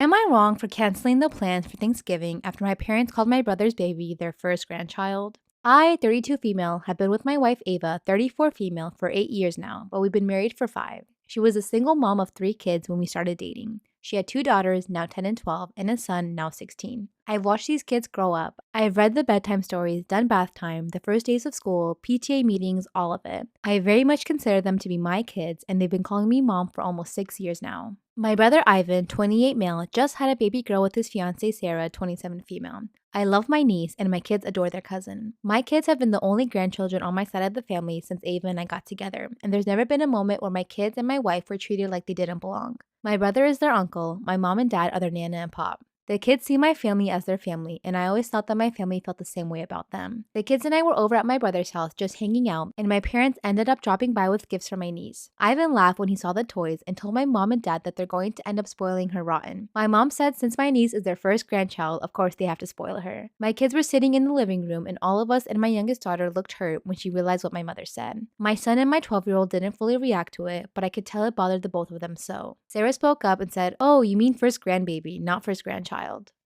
Am I wrong for canceling the plans for Thanksgiving after my parents called my brother's baby their first grandchild? I, 32 female, have been with my wife Ava, 34 female, for 8 years now, but we've been married for 5. She was a single mom of 3 kids when we started dating. She had 2 daughters, now 10 and 12, and a son, now 16. I've watched these kids grow up. I've read the bedtime stories, done bath time, the first days of school, PTA meetings, all of it. I very much consider them to be my kids, and they've been calling me mom for almost 6 years now. My brother Ivan, 28 male, just had a baby girl with his fiancée Sarah, 27 female. I love my niece, and my kids adore their cousin. My kids have been the only grandchildren on my side of the family since Ava and I got together, and there's never been a moment where my kids and my wife were treated like they didn't belong. My brother is their uncle, my mom and dad are their nana and pop. The kids see my family as their family, and I always thought that my family felt the same way about them. The kids and I were over at my brother's house just hanging out, and my parents ended up dropping by with gifts for my niece. Ivan laughed when he saw the toys and told my mom and dad that they're going to end up spoiling her rotten. My mom said since my niece is their first grandchild, of course they have to spoil her. My kids were sitting in the living room, and all of us and my youngest daughter looked hurt when she realized what my mother said. My son and my 12-year-old didn't fully react to it, but I could tell it bothered the both of them so. Sarah spoke up and said, "Oh, you mean first grandbaby, not first grandchild."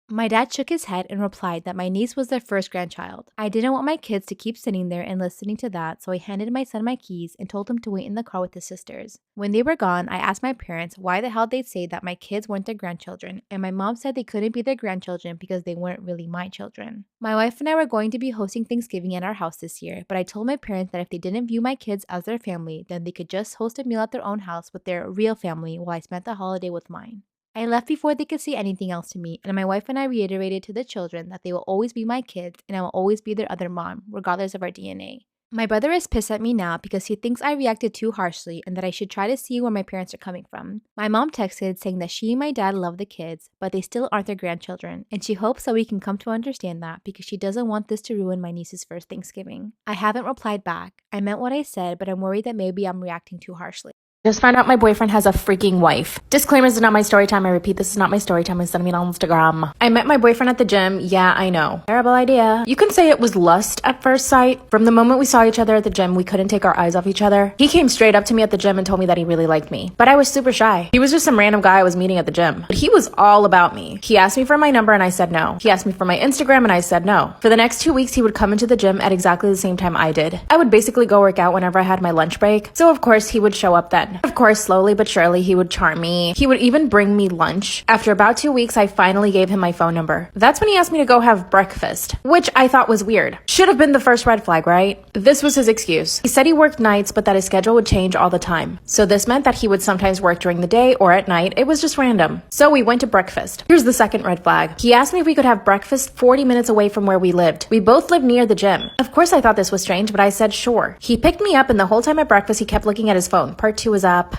My dad shook his head and replied that my niece was their first grandchild. I didn't want my kids to keep sitting there and listening to that, so I handed my son my keys and told him to wait in the car with his sisters. When they were gone, I asked my parents why the hell they'd say that my kids weren't their grandchildren, and my mom said they couldn't be their grandchildren because they weren't really my children. My wife and I were going to be hosting Thanksgiving at our house this year, but I told my parents that if they didn't view my kids as their family, then they could just host a meal at their own house with their real family while I spent the holiday with mine. I left before they could say anything else to me, and my wife and I reiterated to the children that they will always be my kids and I will always be their other mom, regardless of our DNA. My brother is pissed at me now because he thinks I reacted too harshly and that I should try to see where my parents are coming from. My mom texted saying that she and my dad love the kids, but they still aren't their grandchildren, and she hopes that we can come to understand that because she doesn't want this to ruin my niece's first Thanksgiving. I haven't replied back. I meant what I said, but I'm worried that maybe I'm reacting too harshly. Just found out my boyfriend has a freaking wife. Disclaimer, this is not my story time. I repeat, this is not my story time. I'm sending it on Instagram. I met my boyfriend at the gym. Yeah, I know. Terrible idea. You can say it was lust at first sight. From the moment we saw each other at the gym, we couldn't take our eyes off each other. He came straight up to me at the gym and told me that he really liked me. But I was super shy. He was just some random guy I was meeting at the gym. But he was all about me. He asked me for my number and I said no. He asked me for my Instagram and I said no. For the next 2 weeks, he would come into the gym at exactly the same time I did. I would basically go work out whenever I had my lunch break. So of course, he would show up then. Of course, slowly but surely, he would charm me. He would even bring me lunch. After about 2 weeks, I finally gave him my phone number. That's when he asked me to go have breakfast, which I thought was weird. Should have been the first red flag, right? This was his excuse. He said he worked nights, but that his schedule would change all the time. So this meant that he would sometimes work during the day or at night. It was just random. So we went to breakfast. Here's the second red flag. He asked me if we could have breakfast 40 minutes away from where we lived. We both lived near the gym. Of course, I thought this was strange, but I said sure. He picked me up, and the whole time at breakfast, he kept looking at his phone. Part 2 is up.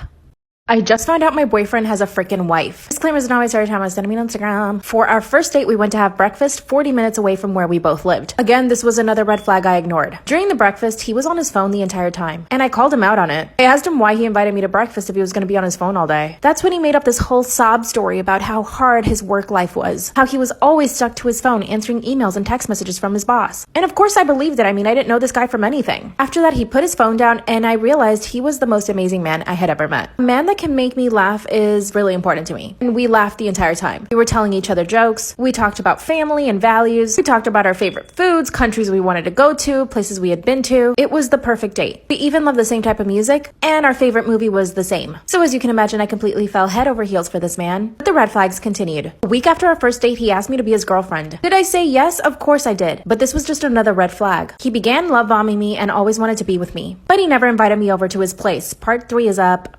I just found out my boyfriend has a freaking wife. Disclaimer, is not my story time. I was sending me on Instagram. For our first date, we went to have breakfast 40 minutes away from where we both lived. Again, this was another red flag I ignored. During the breakfast, he was on his phone the entire time, and I called him out on it. I asked him why he invited me to breakfast if he was going to be on his phone all day. That's when he made up this whole sob story about how hard his work life was, how he was always stuck to his phone answering emails and text messages from his boss. And of course I believed it. I mean, I didn't know this guy from anything. After that, he put his phone down, and I realized he was the most amazing man I had ever met. A man that can make me laugh is really important to me. And we laughed the entire time. We were telling each other jokes. We talked about family and values. We talked about our favorite foods, countries we wanted to go to, places we had been to. It was the perfect date. We even loved the same type of music, and our favorite movie was the same. So as you can imagine, I completely fell head over heels for this man. But the red flags continued. A week after our first date, he asked me to be his girlfriend. Did I say yes? Of course I did. But this was just another red flag. He began love bombing me and always wanted to be with me. But he never invited me over to his place. Part 3 is up.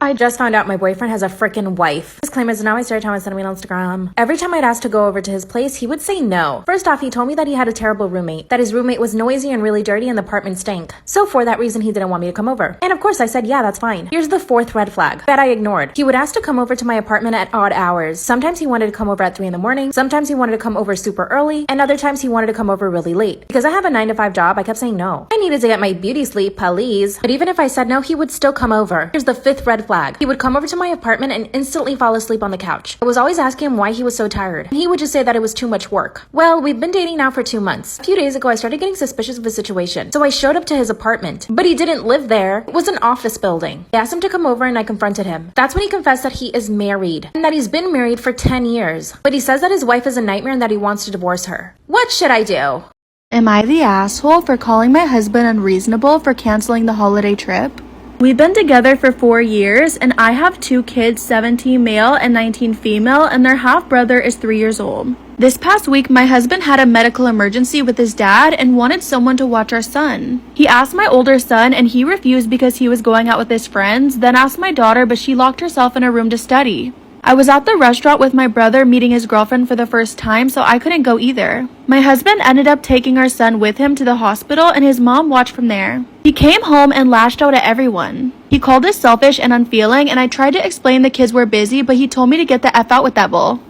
I just found out my boyfriend has a freaking wife. Disclaimer, is now my story time. I sent me on Instagram. Every time I'd ask to go over to his place, he would say no. First off, he told me that he had a terrible roommate, that his roommate was noisy and really dirty and the apartment stank. So for that reason, he didn't want me to come over. And of course I said, yeah, that's fine. Here's the 4th red flag that I ignored. He would ask to come over to my apartment at odd hours. Sometimes he wanted to come over at 3 in the morning. Sometimes he wanted to come over super early. And other times he wanted to come over really late. Because I have a 9-to-5 job, I kept saying no. I needed to get my beauty sleep, please. But even if I said no, he would still come over. Here's the 5th red flag flag. He would come over to my apartment and instantly fall asleep on the couch. I was always asking him why he was so tired, and he would just say that it was too much work. Well, we've been dating now for 2 months. A few days ago, I started getting suspicious of the situation, so I showed up to his apartment. But he didn't live there. It was an office building. I asked him to come over and I confronted him. That's when he confessed that he is married, and that he's been married for 10 years. But he says that his wife is a nightmare and that he wants to divorce her. What should I do? Am I the asshole for calling my husband unreasonable for canceling the holiday trip? We've been together for 4 years, and I have 2 kids, 17 male and 19 female, and their half-brother is 3 years old. This past week, my husband had a medical emergency with his dad and wanted someone to watch our son. He asked my older son, and he refused because he was going out with his friends, then asked my daughter, but she locked herself in a room to study. I was at the restaurant with my brother meeting his girlfriend for the first time, so I couldn't go either. My husband ended up taking our son with him to the hospital, and his mom watched from there. He came home and lashed out at everyone. He called us selfish and unfeeling, and I tried to explain the kids were busy, but he told me to get the F out with that bull.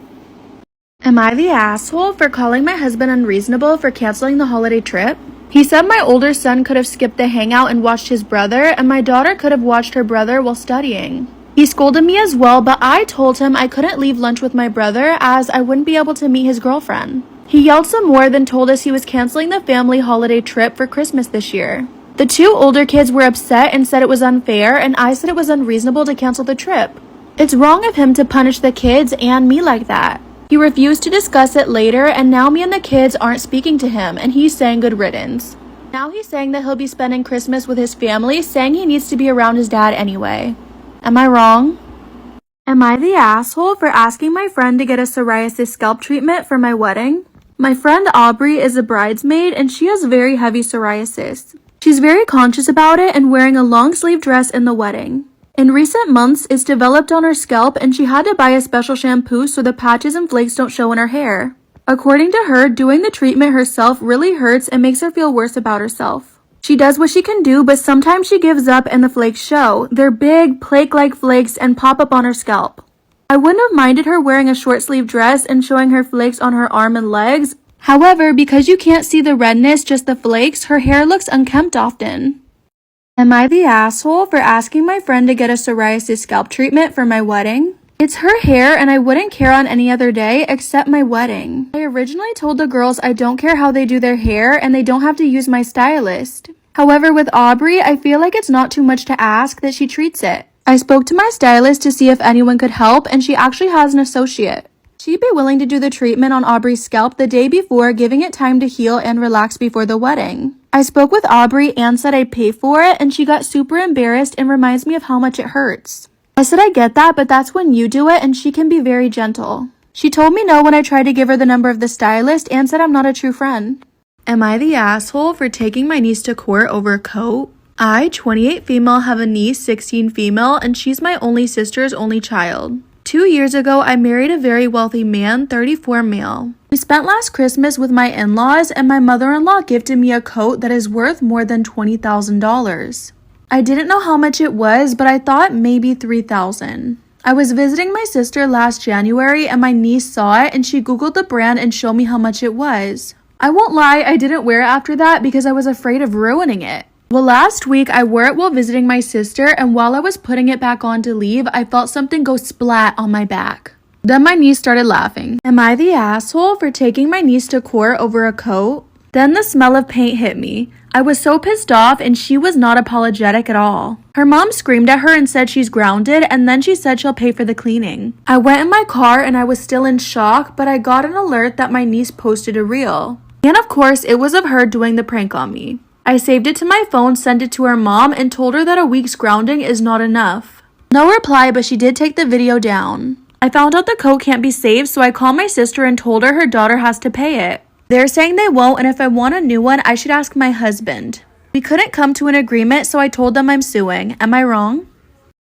Am I the asshole for calling my husband unreasonable for canceling the holiday trip? He said my older son could have skipped the hangout and watched his brother, and my daughter could have watched her brother while studying. He scolded me as well, but I told him I couldn't leave lunch with my brother as I wouldn't be able to meet his girlfriend. He yelled some more, then told us he was canceling the family holiday trip for Christmas this year. The 2 older kids were upset and said it was unfair, and I said it was unreasonable to cancel the trip. It's wrong of him to punish the kids and me like that. He refused to discuss it later, and now me and the kids aren't speaking to him, and he's saying good riddance. Now he's saying that he'll be spending Christmas with his family, saying he needs to be around his dad anyway. Am I wrong? Am I the asshole for asking my friend to get a psoriasis scalp treatment for my wedding? My friend Aubrey is a bridesmaid and she has very heavy psoriasis. She's very conscious about it and wearing a long sleeve dress in the wedding. In recent months, it's developed on her scalp and she had to buy a special shampoo so the patches and flakes don't show in her hair. According to her, doing the treatment herself really hurts and makes her feel worse about herself. She does what she can do, but sometimes she gives up and the flakes show. They're big, plaque-like flakes and pop up on her scalp. I wouldn't have minded her wearing a short sleeve dress and showing her flakes on her arm and legs. However, because you can't see the redness, just the flakes, her hair looks unkempt often. Am I the asshole for asking my friend to get a psoriasis scalp treatment for my wedding? It's her hair and I wouldn't care on any other day except my wedding. I originally told the girls I don't care how they do their hair and they don't have to use my stylist. However, with Aubrey, I feel like it's not too much to ask that she treats it. I spoke to my stylist to see if anyone could help, and she actually has an associate. She'd be willing to do the treatment on Aubrey's scalp the day before, giving it time to heal and relax before the wedding. I spoke with Aubrey and said I'd pay for it, and she got super embarrassed and reminds me of how much it hurts. I said I get that, but that's when you do it, and she can be very gentle. She told me no when I tried to give her the number of the stylist and said I'm not a true friend. Am I the asshole for taking my niece to court over a coat? I, 28 female, have a niece, 16 female, and she's my only sister's only child. 2 years ago, I married a very wealthy man, 34 male. We spent last Christmas with my in-laws, and my mother-in-law gifted me a coat that is worth more than $20,000. I didn't know how much it was, but I thought maybe $3,000. I was visiting my sister last January, and my niece saw it, and she Googled the brand and showed me how much it was. I won't lie, I didn't wear it after that because I was afraid of ruining it. Well, last week I wore it while visiting my sister, and while I was putting it back on to leave, I felt something go splat on my back. Then my niece started laughing. Am I the asshole for taking my niece to court over a coat? Then the smell of paint hit me. I was so pissed off and she was not apologetic at all. Her mom screamed at her and said she's grounded, and then she said she'll pay for the cleaning. I went in my car and I was still in shock, but I got an alert that my niece posted a reel. And of course, it was of her doing the prank on me. I saved it to my phone, sent it to her mom, and told her that a week's grounding is not enough. No reply, but she did take the video down. I found out the coat can't be saved, so I called my sister and told her her daughter has to pay it. They're saying they won't, and if I want a new one, I should ask my husband. We couldn't come to an agreement, so I told them I'm suing. Am I wrong?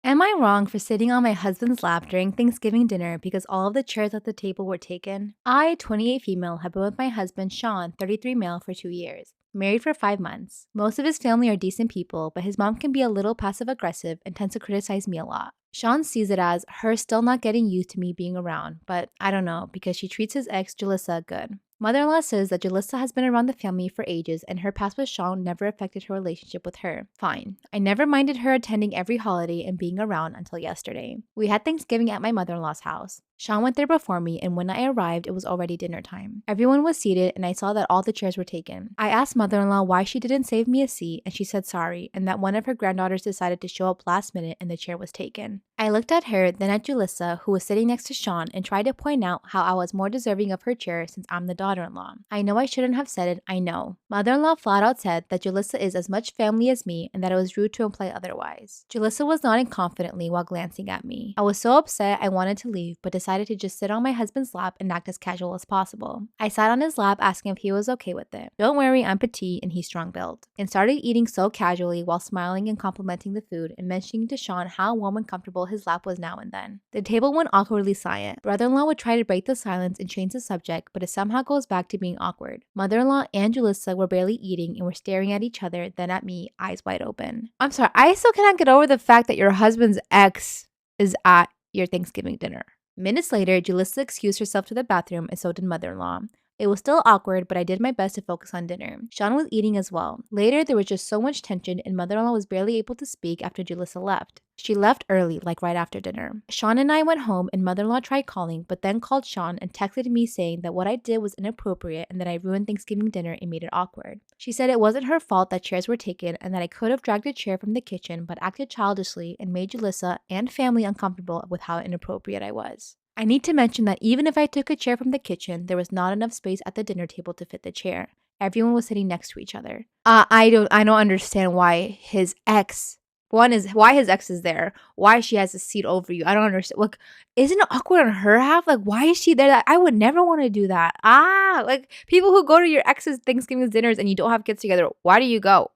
Am I wrong for sitting on my husband's lap during Thanksgiving dinner because all of the chairs at the table were taken? I, 28 female, have been with my husband Sean, 33 male, for 2 years. Married for 5 months. Most of his family are decent people, but his mom can be a little passive-aggressive and tends to criticize me a lot. Sean sees it as her still not getting used to me being around, but I don't know because she treats his ex, Jalissa, good. Mother-in-law says that Jalissa has been around the family for ages and her past with Sean never affected her relationship with her. Fine. I never minded her attending every holiday and being around until yesterday. We had Thanksgiving at my mother-in-law's house. Sean went there before me, and when I arrived, it was already dinner time. Everyone was seated, and I saw that all the chairs were taken. I asked mother-in-law why she didn't save me a seat, and she said sorry, and that one of her granddaughters decided to show up last minute and the chair was taken. I looked at her, then at Jalissa, who was sitting next to Sean, and tried to point out how I was more deserving of her chair since I'm the daughter-in-law. I know I shouldn't have said it, I know. Mother-in-law flat out said that Jalissa is as much family as me and that it was rude to imply otherwise. Jalissa was nodding confidently while glancing at me. I was so upset I wanted to leave, but decided to just sit on my husband's lap and act as casual as possible. I sat on his lap asking if he was okay with it. Don't worry, I'm petite and he's strong-built. And started eating so casually while smiling and complimenting the food and mentioning to Sean how warm and comfortable his lap was now and then. The table went awkwardly silent. Brother-in-law would try to break the silence and change the subject, but it somehow goes back to being awkward. Mother-in-law and Jalissa were barely eating and were staring at each other, then at me, eyes wide open. I'm sorry, I still cannot get over the fact that your husband's ex is at your Thanksgiving dinner. Minutes later, Jalissa excused herself to the bathroom and so did mother-in-law. It was still awkward, but I did my best to focus on dinner. Sean was eating as well. Later, there was just so much tension and mother-in-law was barely able to speak after Jalissa left. She left early, like right after dinner. Sean and I went home and mother-in-law tried calling, but then called Sean and texted me saying that what I did was inappropriate and that I ruined Thanksgiving dinner and made it awkward. She said it wasn't her fault that chairs were taken and that I could have dragged a chair from the kitchen but acted childishly and made Jalissa and family uncomfortable with how inappropriate I was. I need to mention that even if I took a chair from the kitchen, there was not enough space at the dinner table to fit the chair. Everyone was sitting next to each other. I don't understand why his ex. One is why his ex is there. Why she has a seat over you. I don't understand. Look, isn't it awkward on her half? Like, why is she there? I would never want to do that. Like people who go to your ex's Thanksgiving dinners and you don't have kids together. Why do you go?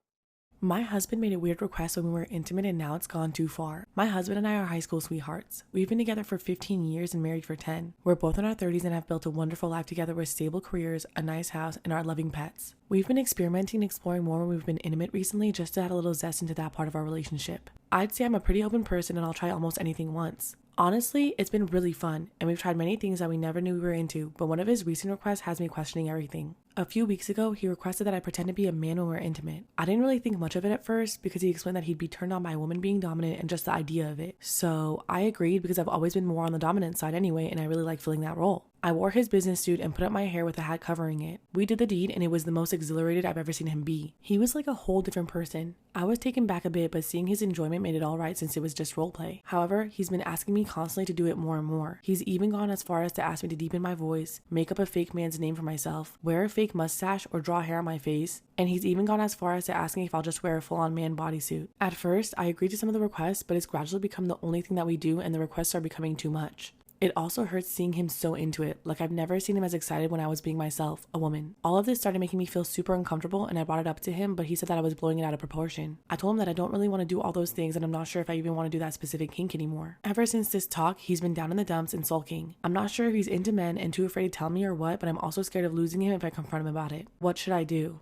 My husband made a weird request when we were intimate and now it's gone too far. My husband and I are high school sweethearts. We've been together for 15 years and married for 10. We're both in our 30s and have built a wonderful life together with stable careers, a nice house, and our loving pets. We've been experimenting and exploring more when we've been intimate recently just to add a little zest into that part of our relationship. I'd say I'm a pretty open person and I'll try almost anything once. Honestly, it's been really fun, and we've tried many things that we never knew we were into, but one of his recent requests has me questioning everything. A few weeks ago, he requested that I pretend to be a man when we're intimate. I didn't really think much of it at first because he explained that he'd be turned on by a woman being dominant and just the idea of it. So I agreed because I've always been more on the dominant side anyway, and I really like filling that role. I wore his business suit and put up my hair with a hat covering it. We did the deed and it was the most exhilarated I've ever seen him be. He was like a whole different person. I was taken back a bit, but seeing his enjoyment made it all right since it was just roleplay. However, he's been asking me constantly to do it more and more. He's even gone as far as to ask me to deepen my voice, make up a fake man's name for myself, wear a fake mustache or draw hair on my face, and he's even gone as far as to asking if I'll just wear a full-on man bodysuit. At first, I agreed to some of the requests, but it's gradually become the only thing that we do and the requests are becoming too much. It also hurts seeing him so into it, like I've never seen him as excited when I was being myself, a woman. All of this started making me feel super uncomfortable and I brought it up to him, but he said that I was blowing it out of proportion. I told him that I don't really want to do all those things and I'm not sure if I even want to do that specific kink anymore. Ever since this talk, he's been down in the dumps and sulking. I'm not sure if he's into men and too afraid to tell me or what, but I'm also scared of losing him if I confront him about it. What should I do?